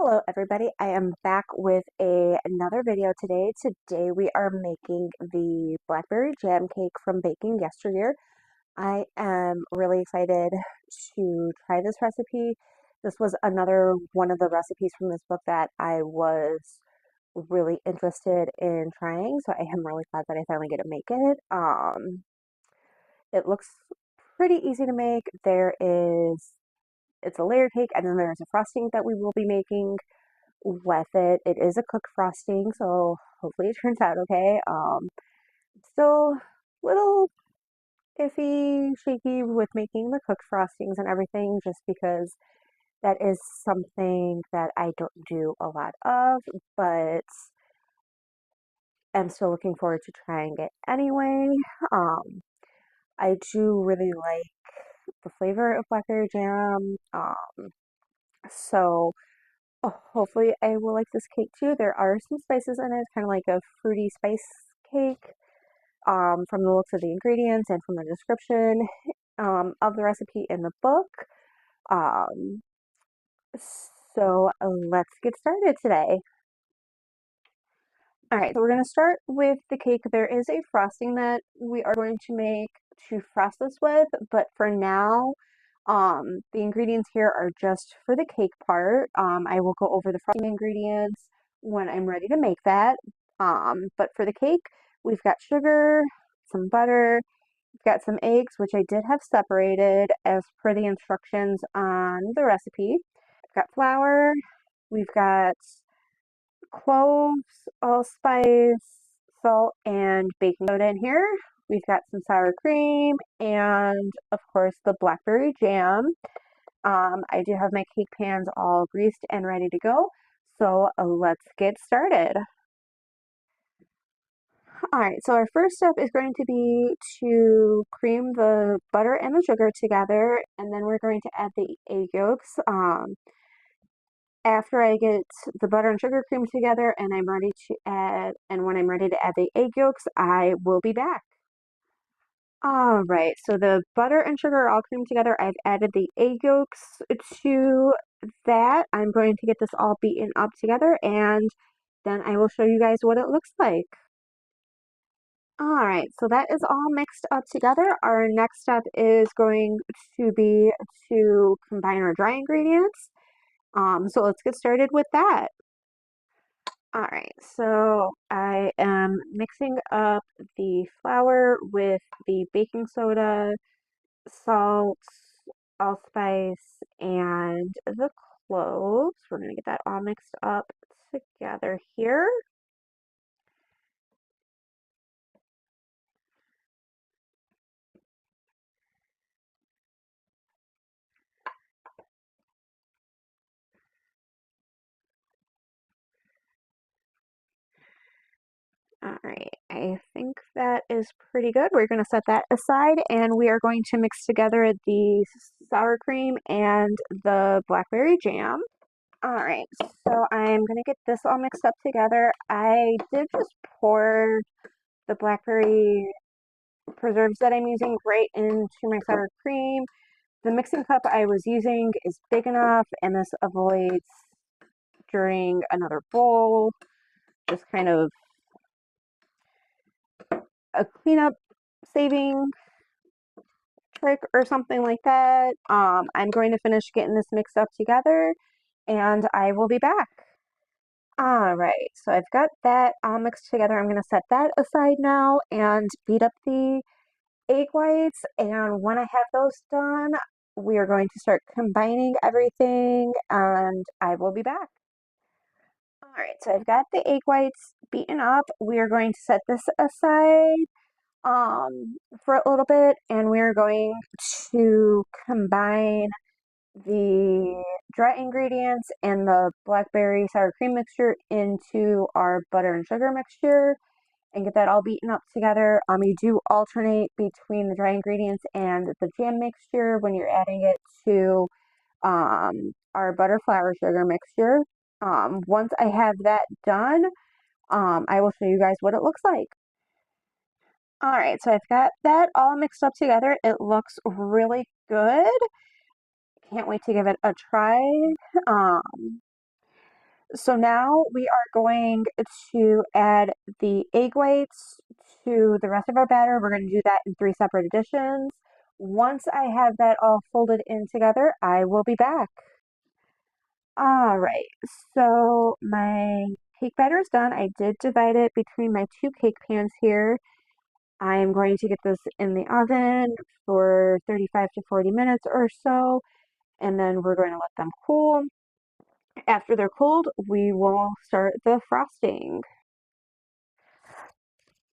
Hello everybody, I am back with another video today. Today we are making the Blackberry Jam Cake from Baking Yesteryear. I am really excited to try this recipe. This was another one of the recipes from this book that I was really interested in trying, so I am really glad that I finally get to make it. It looks pretty easy to make. It's a layer cake, and then there's a frosting that we will be making with it. It is a cooked frosting, so hopefully it turns out okay. Still a little iffy, shaky with making the cooked frostings and everything, just because that is something that I don't do a lot of, but I'm still looking forward to trying it anyway. Um, I do really like the flavor of blackberry jam, so hopefully I will like this cake too. There are some spices in it, kind of like a fruity spice cake, from the looks of the ingredients and from the description of the recipe in the book. Um, so let's get started today. All right, so we're going to start with the cake. There is a frosting that we are going to make to frost this with, but for now, the ingredients here are just for the cake part. I will go over the frosting ingredients when I'm ready to make that. But for the cake, we've got sugar, some butter, we've got some eggs, which I did have separated as per the instructions on the recipe. We've got flour, we've got cloves, allspice, salt, and baking soda in here. We've got some sour cream and, of course, the blackberry jam. I do have my cake pans all greased and ready to go, so let's get started. Alright, so our first step is going to be to cream the butter and the sugar together, and then we're going to add the egg yolks. After I get the butter and sugar creamed together and when I'm ready to add the egg yolks, I will be back. Alright, so the butter and sugar are all creamed together. I've added the egg yolks to that. I'm going to get this all beaten up together, and then I will show you guys what it looks like. Alright, so that is all mixed up together. Our next step is going to be to combine our dry ingredients. So let's get started with that. Alright, so I am mixing up the flour with the baking soda, salt, allspice, and the cloves. We're going to get that all mixed up together here. Alright, I think that is pretty good. We're going to set that aside, and we are going to mix together the sour cream and the blackberry jam. Alright, so I'm going to get this all mixed up together. I did just pour the blackberry preserves that I'm using right into my sour cream. The mixing cup I was using is big enough, and this avoids during another bowl, just kind of a cleanup saving trick or something like that. I'm going to finish getting this mixed up together, and I will be back. Alright, so I've got that all mixed together. I'm going to set that aside now and beat up the egg whites, and when I have those done, we are going to start combining everything, and I will be back. Alright, so I've got the egg whites beaten up. We are going to set this aside for a little bit, and we're going to combine the dry ingredients and the blackberry sour cream mixture into our butter and sugar mixture and get that all beaten up together. You do alternate between the dry ingredients and the jam mixture when you're adding it to our butter flour sugar mixture. Once I have that done, I will show you guys what it looks like. Alright, so I've got that all mixed up together. It looks really good. Can't wait to give it a try. So now we are going to add the egg whites to the rest of our batter. We're going to do that in 3 separate additions. Once I have that all folded in together, I will be back. All right, so my cake batter is done. I did divide it between my 2 cake pans here. I am going to get this in the oven for 35 to 40 minutes or so, and then we're going to let them cool. After they're cooled, we will start the frosting.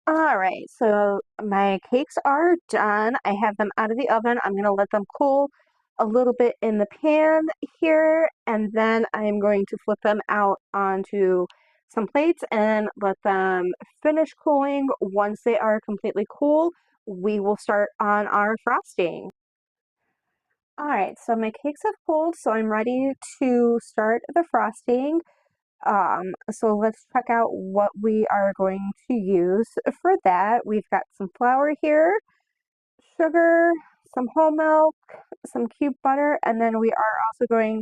All right, so my cakes are done. I have them out of the oven. I'm going to let them cool a little bit in the pan here, and then I'm going to flip them out onto some plates and let them finish cooling. Once they are completely cool, we will start on our frosting. All right, so my cakes have cooled, so I'm ready to start the frosting. So let's check out what we are going to use for that. We've got some flour here, sugar, some whole milk, some cube butter, and then we are also going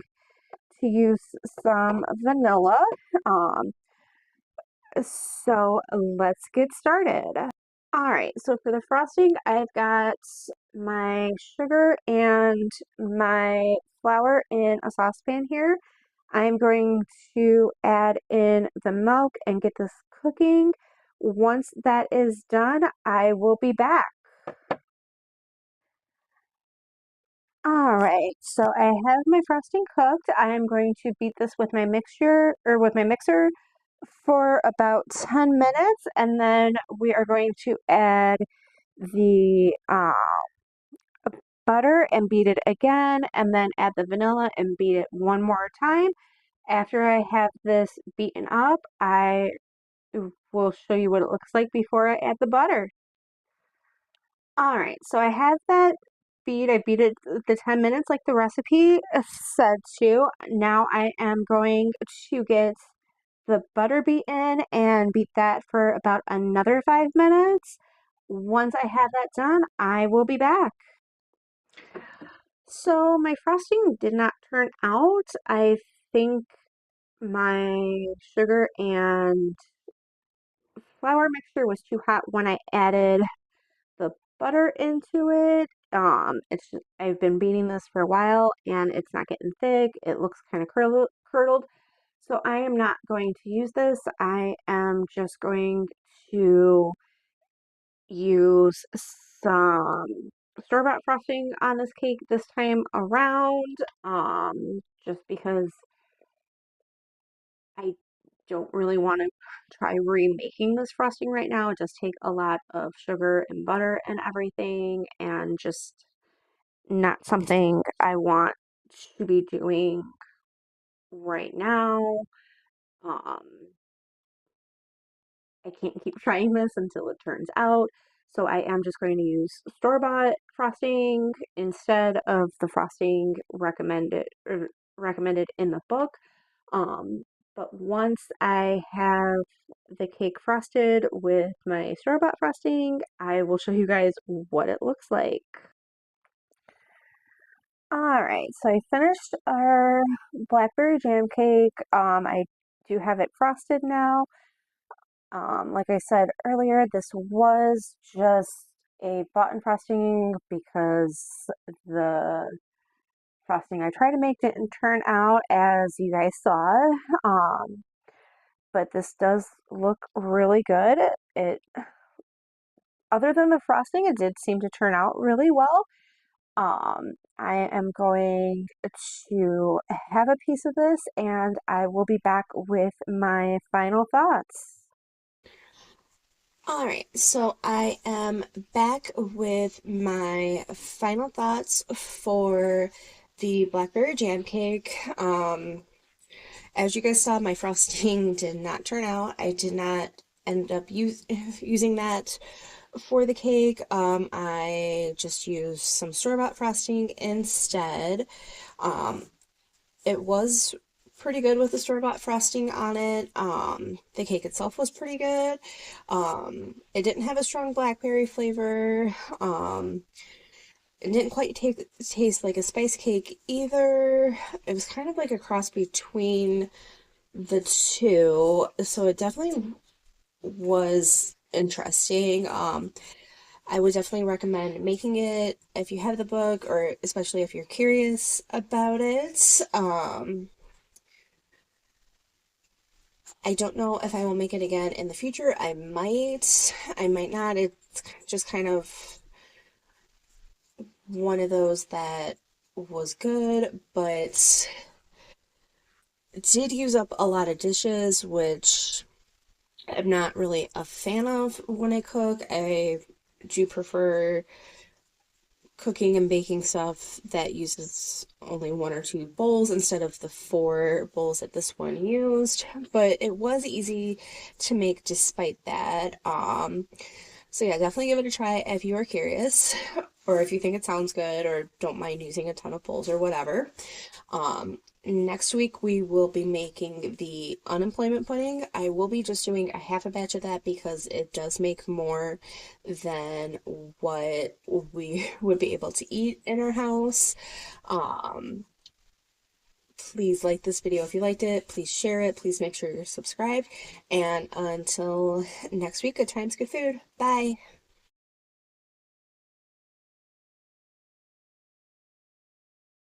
to use some vanilla. Um, so let's get started. All right, so for the frosting, I've got my sugar and my flour in a saucepan here. I'm going to add in the milk and get this cooking. Once that is done, I will be back. All right, so I have my frosting cooked. I am going to beat this with my mixture or with my mixer for about 10 minutes, and then we are going to add the butter and beat it again, and then add the vanilla and beat it one more time. After I have this beaten up, I will show you what it looks like before I add the butter. All right, so I have that beat. I beat it the 10 minutes like the recipe said to. Now I am going to get the butter beaten and beat that for about another 5 minutes. Once I have that done, I will be back. So my frosting did not turn out. I think my sugar and flour mixture was too hot when I added the butter into it. It's just, I've been beating this for a while and it's not getting thick. It looks kind of curdled. So I am not going to use this. I am just going to use some store-bought frosting on this cake this time around. Just because I don't really want to try remaking this frosting right now. It does take a lot of sugar and butter and everything, and just not something I want to be doing right now. Um, I can't keep trying this until it turns out. So I am just going to use store-bought frosting instead of the frosting recommended in the book. Um, but once I have the cake frosted with my store-bought frosting, I will show you guys what it looks like. All right, so I finished our Blackberry Jam Cake. I do have it frosted now. Like I said earlier, this was just a button frosting because the frosting I tried to make didn't turn out as you guys saw. But this does look really good. Other than the frosting, it did seem to turn out really well. I am going to have a piece of this and I will be back with my final thoughts. All right, so I am back with my final thoughts for the Blackberry Jam Cake. As you guys saw, my frosting did not turn out. I did not end up using that for the cake. I just used some store-bought frosting instead. Um, it was pretty good with the store-bought frosting on it. The cake itself was pretty good. It didn't have a strong blackberry flavor. It didn't quite taste like a spice cake either. It was kind of like a cross between the two, so it definitely was interesting. I would definitely recommend making it if you have the book, or especially if you're curious about it. I don't know if I will make it again in the future. I might not. It's just kind of one of those that was good, but it did use up a lot of dishes, which I'm not really a fan of when I cook. I do prefer cooking and baking stuff that uses only one or two bowls instead of the four bowls that this one used. But it was easy to make despite that. So yeah, definitely give it a try if you are curious, or if you think it sounds good, or don't mind using a ton of bowls or whatever. Next week we will be making the unemployment pudding. I will be just doing a half a batch of that because it does make more than what we would be able to eat in our house. Um, please like this video if you liked it. Please share it. Please make sure you're subscribed. And until next week, good times, good food. Bye.